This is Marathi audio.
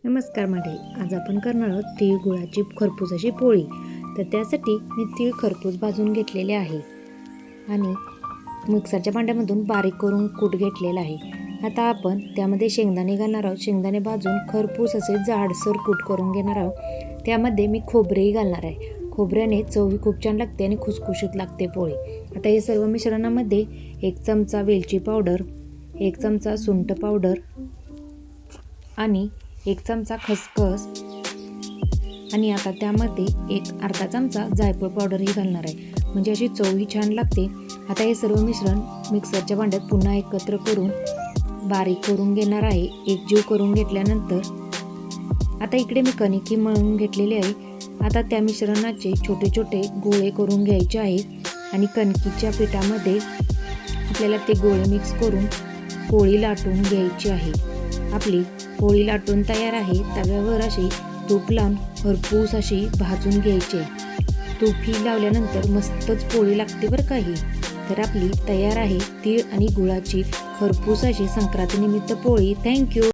नमस्कार मंडळी, आज आपण करणार आहोत तीळ गुळाची खरपूस अशी पोळी. तर त्यासाठी मी तीळ खरपूस भाजून घेतलेले आहे आणि मिक्सरच्या भांड्यामधून बारीक करून कूट घेतलेला आहे. आता आपण त्यामध्ये शेंगदाणे घालणार आहोत. शेंगदाणे भाजून खरपूस असे जाडसर कूट करून घेणार आहोत. त्यामध्ये मी खोबरेही घालणार आहे. खोबऱ्याने चवही खूप छान लागते आणि खुसखुशीत लागते पोळी. आता हे सर्व मिश्रणामध्ये 1 चमचा वेलची पावडर, 1 चमचा सुंठ पावडर आणि 1 चमचा खसखस आणि आता त्यामध्ये अर्धा चमचा जायफळ पावडरही घालणार आहे, म्हणजे अशी चवही छान लागते. आता हे सर्व मिश्रण मिक्सरच्या भांड्यात पुन्हा एकत्र करून बारीक करून घेणार आहे. एकजीव करून घेतल्यानंतर आता इकडे मी कणिकी मळून घेतलेली आहे. आता त्या मिश्रणाचे छोटे छोटे गोळे करून घ्यायचे आहे आणि कणकीच्या पिठामध्ये आपल्याला ते गोळे मिक्स करून पोळी लाटून घ्यायची आहे. आपली पोळी लाटून तयार आहे. तव्यावर अशी तूप लावून खरपूस अशी भाजून घ्यायची. तूप ही लावल्यानंतर मस्तच पोळी लागते बरं का ही. तर आपली तयार आहे तीळ आणि गुळाची खरपूस अशी संक्रांतीनिमित्त पोळी. थँक्यू.